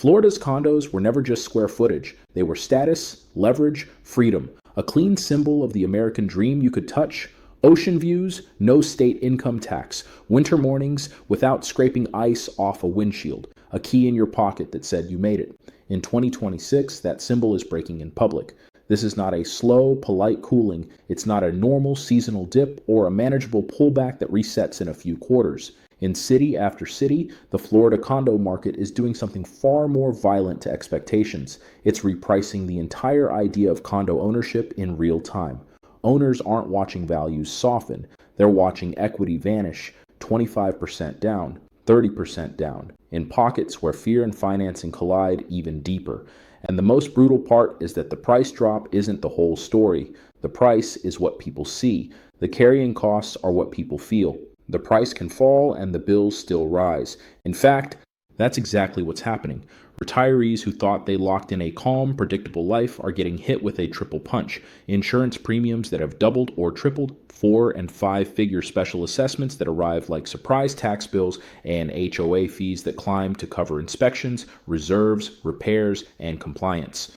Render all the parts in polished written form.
Florida's condos were never just square footage. They were status, leverage, freedom, a clean symbol of the American dream you could touch. Ocean views, no state income tax, winter mornings without scraping ice off a windshield, a key in your pocket that said you made it. In 2026, that symbol is breaking in public. This is not a slow, polite cooling. It's not a normal seasonal dip or a manageable pullback that resets in a few quarters. In city after city, the Florida condo market is doing something far more violent to expectations. It's repricing the entire idea of condo ownership in real time. Owners aren't watching values soften. They're watching equity vanish, 25% down, 30% down, in pockets where fear and financing collide even deeper. And the most brutal part is that the price drop isn't the whole story. The price is what people see. The carrying costs are what people feel. The price can fall and the bills still rise. In fact, that's exactly what's happening. Retirees who thought they locked in a calm, predictable life are getting hit with a triple punch. Insurance premiums that have doubled or tripled, 4- and 5-figure special assessments that arrive like surprise tax bills, and HOA fees that climb to cover inspections, reserves, repairs, and compliance.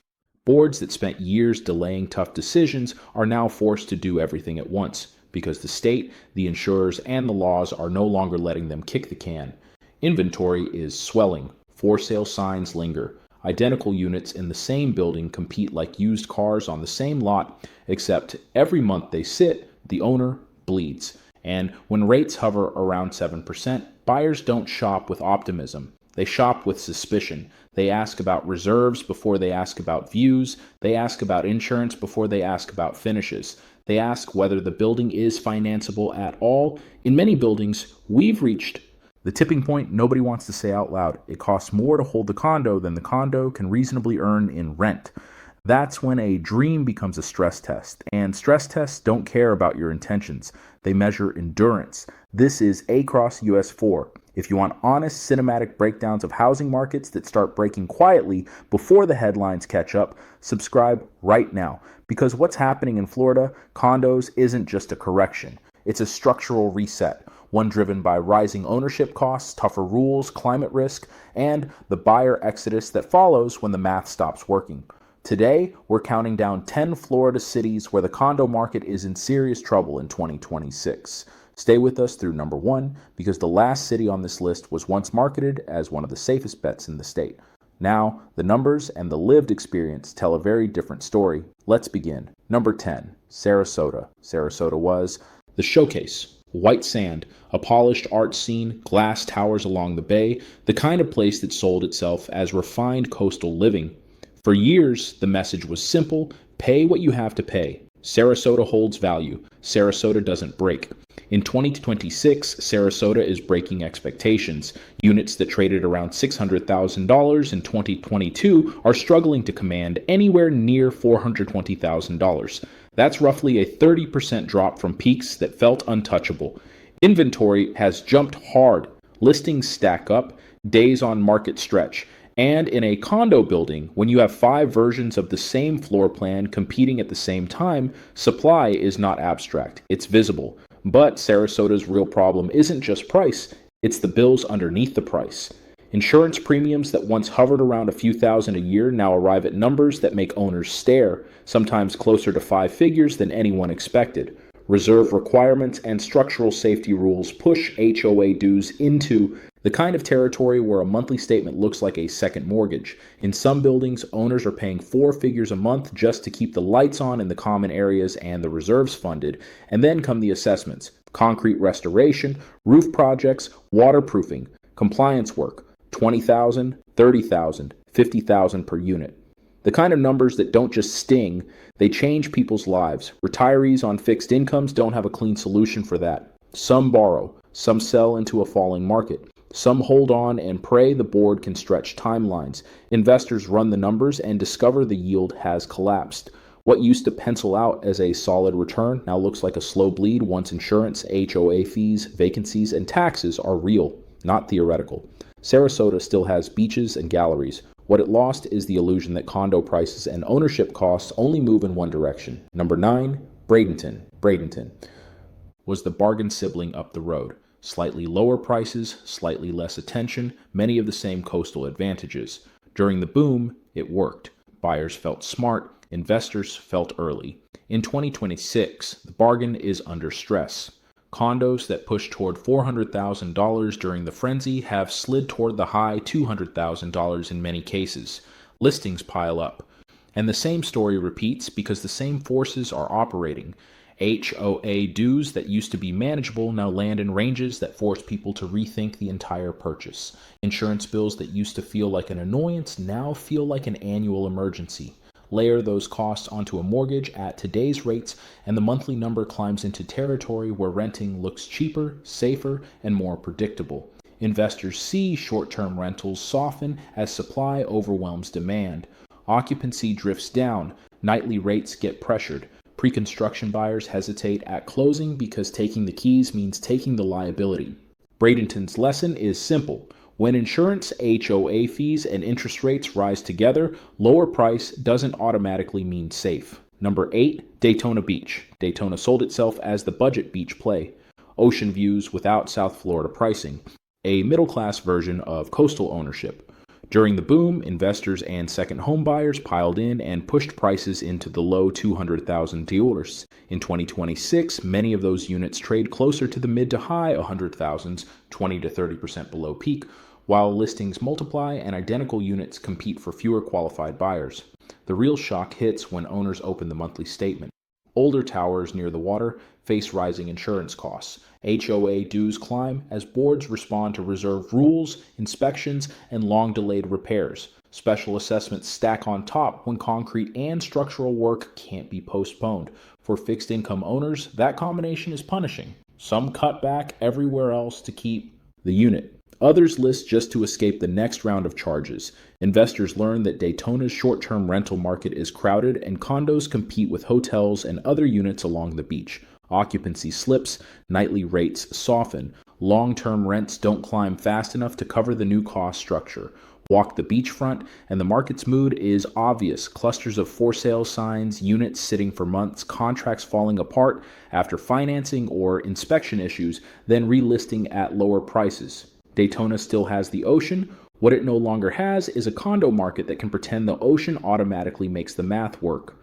Boards that spent years delaying tough decisions are now forced to do everything at once because the state, the insurers, and the laws are no longer letting them kick the can. Inventory is swelling. For sale signs linger. Identical units in the same building compete like used cars on the same lot, except every month they sit, the owner bleeds. And when rates hover around 7%, buyers don't shop with optimism. They shop with suspicion. They ask about reserves before they ask about views. They ask about insurance before they ask about finishes. They ask whether the building is financeable at all. In many buildings, we've reached the tipping point nobody wants to say out loud. It costs more to hold the condo than the condo can reasonably earn in rent. That's when a dream becomes a stress test. And stress tests don't care about your intentions. They measure endurance. This is Across US 4. If you want honest cinematic breakdowns of housing markets that start breaking quietly before the headlines catch up, subscribe right now. Because what's happening in Florida, condos, isn't just a correction. It's a structural reset. One driven by rising ownership costs, tougher rules, climate risk, and the buyer exodus that follows when the math stops working. Today, we're counting down 10 Florida cities where the condo market is in serious trouble in 2026. Stay with us through number 1, because the last city on this list was once marketed as one of the safest bets in the state. Now, the numbers and the lived experience tell a very different story. Let's begin. Number 10, Sarasota. Sarasota was the showcase. White sand, a polished art scene, glass towers along the bay, the kind of place that sold itself as refined coastal living. For years, the message was simple: pay what you have to pay. Sarasota holds value. Sarasota doesn't break. In 2026, Sarasota is breaking expectations. Units that traded around $600,000 in 2022 are struggling to command anywhere near $420,000. That's roughly a 30% drop from peaks that felt untouchable. Inventory has jumped hard. Listings stack up, days on market stretch. And in a condo building, when you have 5 versions of the same floor plan competing at the same time, supply is not abstract. It's visible. But Sarasota's real problem isn't just price. It's the bills underneath the price. Insurance premiums that once hovered around a few thousand a year now arrive at numbers that make owners stare, sometimes closer to 5 figures than anyone expected. Reserve requirements and structural safety rules push HOA dues into the kind of territory where a monthly statement looks like a second mortgage. In some buildings, owners are paying 4 figures a month just to keep the lights on in the common areas and the reserves funded, and then come the assessments: concrete restoration, roof projects, waterproofing, compliance work. $20,000, $30,000, $50,000 per unit. The kind of numbers that don't just sting, they change people's lives. Retirees on fixed incomes don't have a clean solution for that. Some borrow, some sell into a falling market. Some hold on and pray the board can stretch timelines. Investors run the numbers and discover the yield has collapsed. What used to pencil out as a solid return now looks like a slow bleed once insurance, HOA fees, vacancies, and taxes are real, not theoretical. Sarasota still has beaches and galleries. What it lost is the illusion that condo prices and ownership costs only move in one direction. Number 9, Bradenton. Bradenton was the bargain sibling up the road. Slightly lower prices, slightly less attention, many of the same coastal advantages. During the boom, it worked. Buyers felt smart, investors felt early. In 2026, the bargain is under stress. Condos that pushed toward $400,000 during the frenzy have slid toward the high $200,000 in many cases. Listings pile up. And the same story repeats because the same forces are operating. HOA dues that used to be manageable now land in ranges that force people to rethink the entire purchase. Insurance bills that used to feel like an annoyance now feel like an annual emergency. Layer those costs onto a mortgage at today's rates, and the monthly number climbs into territory where renting looks cheaper, safer, and more predictable. Investors see short-term rentals soften as supply overwhelms demand. Occupancy drifts down, nightly rates get pressured. Pre-construction buyers hesitate at closing because taking the keys means taking the liability. Bradenton's lesson is simple. When insurance, HOA fees, and interest rates rise together, lower price doesn't automatically mean safe. Number 8, Daytona Beach. Daytona sold itself as the budget beach play. Ocean views without South Florida pricing. A middle-class version of coastal ownership. During the boom, investors and second home buyers piled in and pushed prices into the low $200,000. In 2026, many of those units trade closer to the mid to high $100,000s, 20 to 30% below peak, while listings multiply and identical units compete for fewer qualified buyers. The real shock hits when owners open the monthly statement. Older towers near the water face rising insurance costs. HOA dues climb as boards respond to reserve rules, inspections, and long-delayed repairs. Special assessments stack on top when concrete and structural work can't be postponed. For fixed-income owners, that combination is punishing. Some cut back everywhere else to keep the unit. Others list just to escape the next round of charges. Investors learn that Daytona's short-term rental market is crowded and condos compete with hotels and other units along the beach. Occupancy slips, nightly rates soften. Long-term rents don't climb fast enough to cover the new cost structure. Walk the beachfront, and the market's mood is obvious. Clusters of for sale signs, units sitting for months, contracts falling apart after financing or inspection issues, then relisting at lower prices. Daytona still has the ocean. What it no longer has is a condo market that can pretend the ocean automatically makes the math work.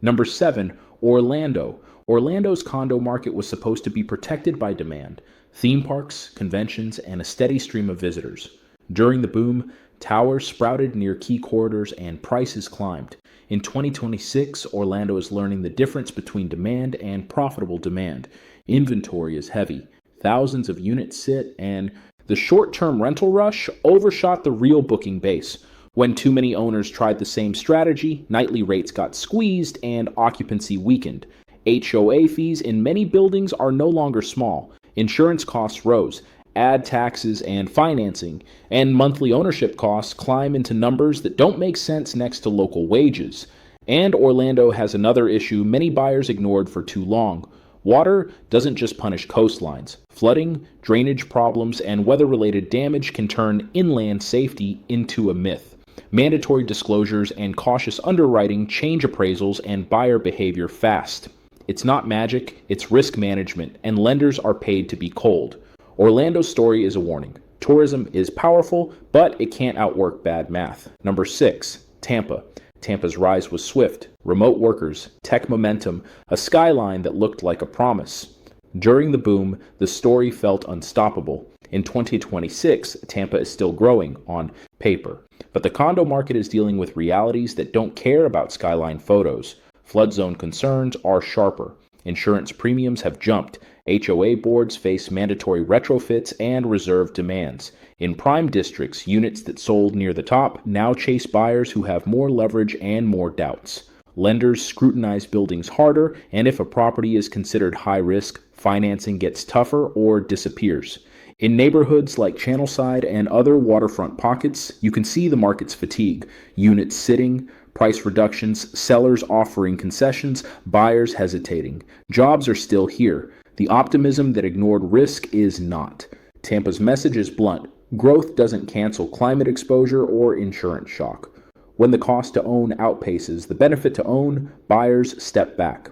Number 7, Orlando. Orlando's condo market was supposed to be protected by demand, theme parks, conventions, and a steady stream of visitors. During the boom, towers sprouted near key corridors and prices climbed. In 2026, Orlando is learning the difference between demand and profitable demand. Inventory is heavy. Thousands of units sit, and the short-term rental rush overshot the real booking base. When too many owners tried the same strategy, nightly rates got squeezed and occupancy weakened. HOA fees in many buildings are no longer small. Insurance costs rose, ad taxes and financing, and monthly ownership costs climb into numbers that don't make sense next to local wages. And Orlando has another issue many buyers ignored for too long. Water doesn't just punish coastlines. Flooding, drainage problems, and weather-related damage can turn inland safety into a myth. Mandatory disclosures and cautious underwriting change appraisals and buyer behavior fast. It's not magic, it's risk management, and lenders are paid to be cold. Orlando's story is a warning. Tourism is powerful, but it can't outwork bad math. Number 6, Tampa. Tampa's rise was swift. Remote workers, tech momentum, a skyline that looked like a promise. During the boom, the story felt unstoppable. In 2026, Tampa is still growing on paper. But the condo market is dealing with realities that don't care about skyline photos. Flood zone concerns are sharper. Insurance premiums have jumped. HOA boards face mandatory retrofits and reserve demands. In prime districts, units that sold near the top now chase buyers who have more leverage and more doubts. Lenders scrutinize buildings harder, and if a property is considered high risk, financing gets tougher or disappears. In neighborhoods like Channelside and other waterfront pockets, you can see the market's fatigue. Units sitting, price reductions, sellers offering concessions, buyers hesitating. Jobs are still here. The optimism that ignored risk is not. Tampa's message is blunt. Growth doesn't cancel climate exposure or insurance shock. When the cost to own outpaces the benefit to own, buyers step back.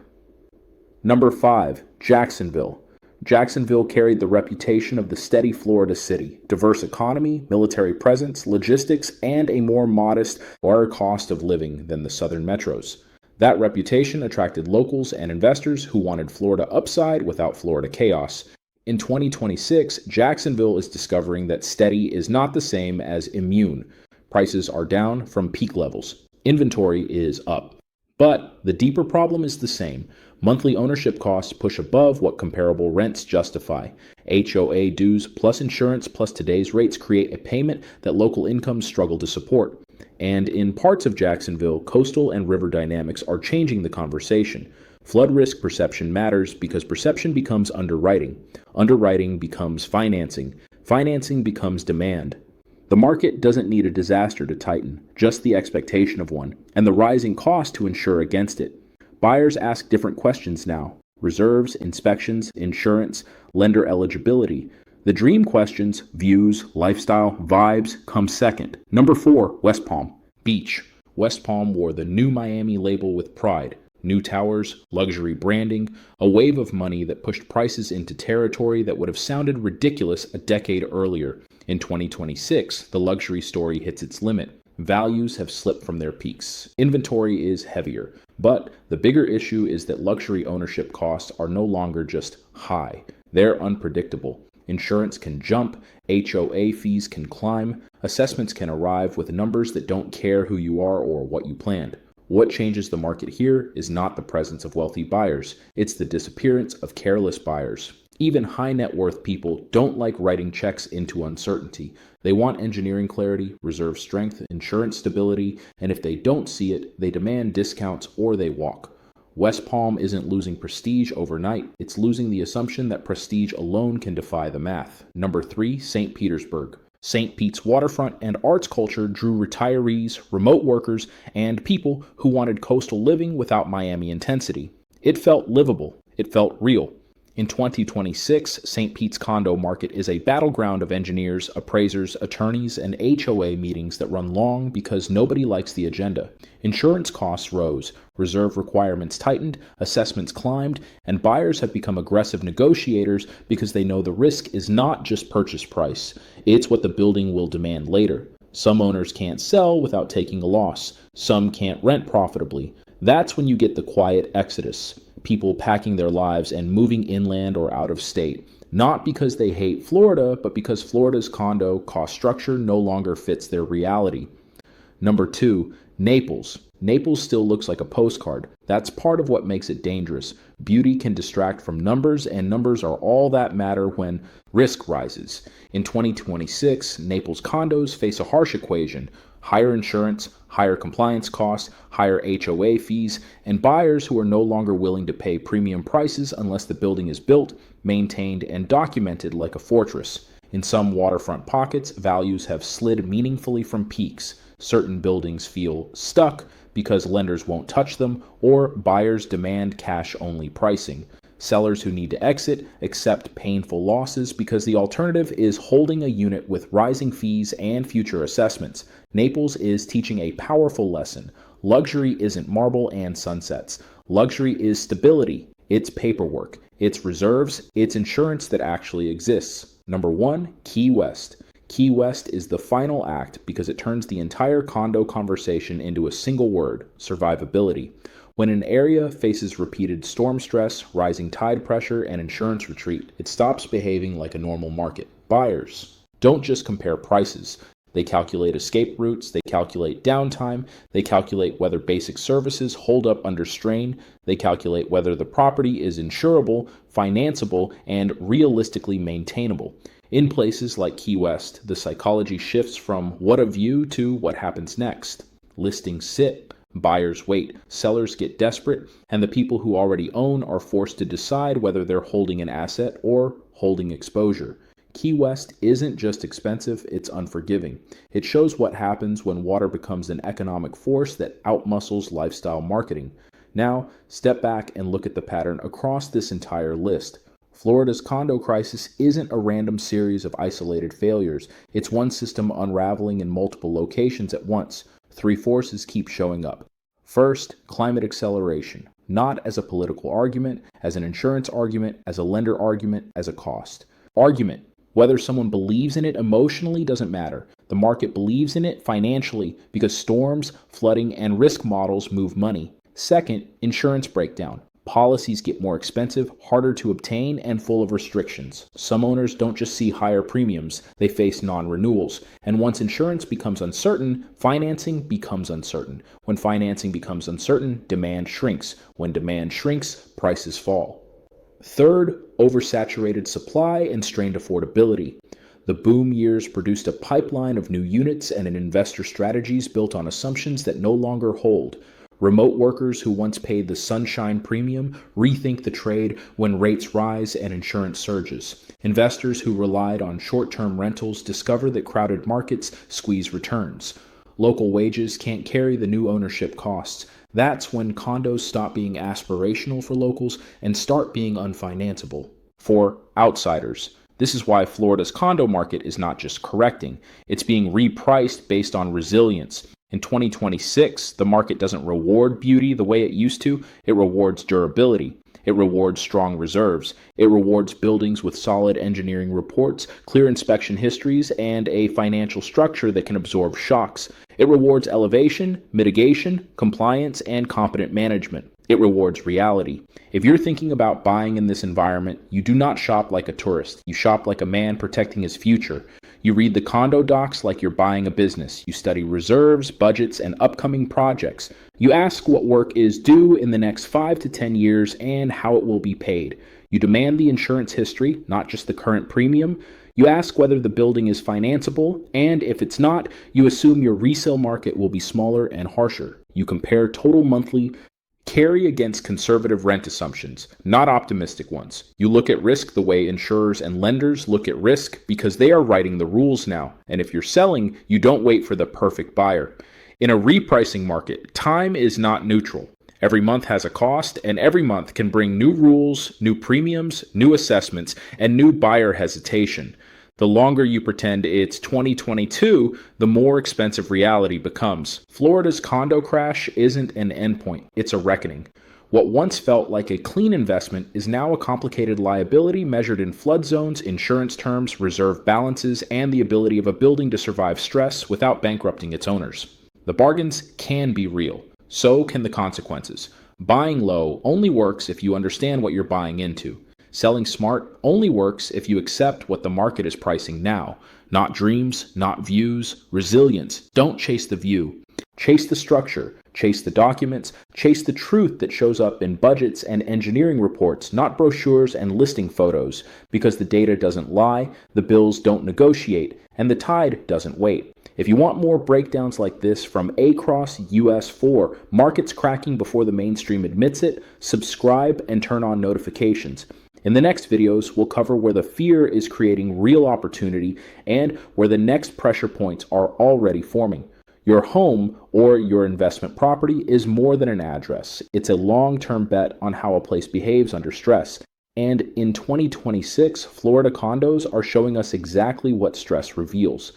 Number 5, Jacksonville. Jacksonville carried the reputation of the steady Florida city, diverse economy, military presence, logistics, and a more modest, lower cost of living than the southern metros. That reputation attracted locals and investors who wanted Florida upside without Florida chaos. In 2026, Jacksonville is discovering that steady is not the same as immune. Prices are down from peak levels. Inventory is up. But the deeper problem is the same. Monthly ownership costs push above what comparable rents justify. HOA dues plus insurance plus today's rates create a payment that local incomes struggle to support. And in parts of Jacksonville, coastal and river dynamics are changing the conversation. Flood risk perception matters because perception becomes underwriting. Underwriting becomes financing. Financing becomes demand. The market doesn't need a disaster to tighten, just the expectation of one, and the rising cost to insure against it. Buyers ask different questions now: reserves, inspections, insurance, lender eligibility. The dream questions, views, lifestyle, vibes, come second. Number 4, West Palm. Beach. West Palm wore the new Miami label with pride. New towers, luxury branding, a wave of money that pushed prices into territory that would have sounded ridiculous a decade earlier. In 2026, the luxury story hits its limit. Values have slipped from their peaks. Inventory is heavier. But the bigger issue is that luxury ownership costs are no longer just high. They're unpredictable. Insurance can jump, HOA fees can climb, assessments can arrive with numbers that don't care who you are or what you planned. What changes the market here is not the presence of wealthy buyers, it's the disappearance of careless buyers. Even high net worth people don't like writing checks into uncertainty. They want engineering clarity, reserve strength, insurance stability, and if they don't see it, they demand discounts or they walk. West Palm isn't losing prestige overnight, it's losing the assumption that prestige alone can defy the math. Number 3, St. Petersburg. St. Pete's waterfront and arts culture drew retirees, remote workers, and people who wanted coastal living without Miami intensity. It felt livable. It felt real. In 2026, St. Pete's condo market is a battleground of engineers, appraisers, attorneys, and HOA meetings that run long because nobody likes the agenda. Insurance costs rose, reserve requirements tightened, assessments climbed, and buyers have become aggressive negotiators because they know the risk is not just purchase price. It's what the building will demand later. Some owners can't sell without taking a loss. Some can't rent profitably. That's when you get the quiet exodus. People packing their lives and moving inland or out of state, not because they hate Florida, but because Florida's condo cost structure no longer fits their reality. Number 2, Naples. Naples still looks like a postcard. That's part of what makes it dangerous. Beauty can distract from numbers, and numbers are all that matter when risk rises. In 2026, Naples condos face a harsh equation: higher insurance, higher compliance costs, higher HOA fees, and buyers who are no longer willing to pay premium prices unless the building is built, maintained, and documented like a fortress. In some waterfront pockets, values have slid meaningfully from peaks. Certain buildings feel stuck because lenders won't touch them, or buyers demand cash-only pricing. Sellers who need to exit accept painful losses because the alternative is holding a unit with rising fees and future assessments. Naples is teaching a powerful lesson. Luxury isn't marble and sunsets. Luxury is stability. It's paperwork. It's reserves. It's insurance that actually exists. Number 1, Key West. Key West is the final act because it turns the entire condo conversation into a single word: survivability. When an area faces repeated storm stress, rising tide pressure, and insurance retreat, it stops behaving like a normal market. Buyers don't just compare prices. They calculate escape routes, they calculate downtime, they calculate whether basic services hold up under strain, they calculate whether the property is insurable, financeable, and realistically maintainable. In places like Key West, the psychology shifts from what a view to what happens next. Listings sit, buyers wait, sellers get desperate, and the people who already own are forced to decide whether they're holding an asset or holding exposure. Key West isn't just expensive, it's unforgiving. It shows what happens when water becomes an economic force that outmuscles lifestyle marketing. Now, step back and look at the pattern across this entire list. Florida's condo crisis isn't a random series of isolated failures. It's one system unraveling in multiple locations at once. 3 forces keep showing up. First, climate acceleration. not as a political argument, as an insurance argument, as a lender argument, as a cost. Argument. Whether someone believes in it emotionally doesn't matter. The market believes in it financially because storms, flooding, and risk models move money. Second, insurance breakdown. Policies get more expensive, harder to obtain, and full of restrictions. Some owners don't just see higher premiums, they face non-renewals. And once insurance becomes uncertain, financing becomes uncertain. When financing becomes uncertain, demand shrinks. When demand shrinks, prices fall. Third, oversaturated supply and strained affordability. The boom years produced a pipeline of new units and an investor strategies built on assumptions that no longer hold. Remote workers who once paid the sunshine premium rethink the trade when rates rise and insurance surges. Investors who relied on short-term rentals discover that crowded markets squeeze returns. Local wages can't carry the new ownership costs. That's when condos stop being aspirational for locals and start being unfinanceable for outsiders. This is why Florida's condo market is not just correcting. It's being repriced based on resilience. In 2026, the market doesn't reward beauty the way it used to. It rewards durability. It rewards strong reserves. It rewards buildings with solid engineering reports, clear inspection histories, and a financial structure that can absorb shocks. It rewards elevation, mitigation, compliance, and competent management. It rewards reality. If you're thinking about buying in this environment, you do not shop like a tourist. You shop like a man protecting his future. You read the condo docs like you're buying a business. You study reserves, budgets, and upcoming projects. You ask what work is due in the next 5 to 10 years and how it will be paid. You demand the insurance history, not just the current premium. You ask whether the building is financeable, and if it's not, you assume your resale market will be smaller and harsher. You compare total monthly carry against conservative rent assumptions, not optimistic ones. You look at risk the way insurers and lenders look at risk because they are writing the rules now. And if you're selling, you don't wait for the perfect buyer. In a repricing market, time is not neutral. Every month has a cost, and every month can bring new rules, new premiums, new assessments, and new buyer hesitation. The longer you pretend it's 2022, the more expensive reality becomes. Florida's condo crash isn't an endpoint, it's a reckoning. What once felt like a clean investment is now a complicated liability measured in flood zones, insurance terms, reserve balances, and the ability of a building to survive stress without bankrupting its owners. The bargains can be real. So can the consequences. Buying low only works if you understand what you're buying into. Selling smart only works if you accept what the market is pricing now. Not dreams, not views, resilience. Don't chase the view. Chase the structure. Chase the documents. Chase the truth that shows up in budgets and engineering reports, not brochures and listing photos. Because the data doesn't lie, the bills don't negotiate, and the tide doesn't wait. If you want more breakdowns like this from Across US 4, markets cracking before the mainstream admits it, subscribe and turn on notifications. In the next videos, we'll cover where the fear is creating real opportunity and where the next pressure points are already forming. Your home or your investment property is more than an address. It's a long-term bet on how a place behaves under stress. And in 2026, Florida condos are showing us exactly what stress reveals.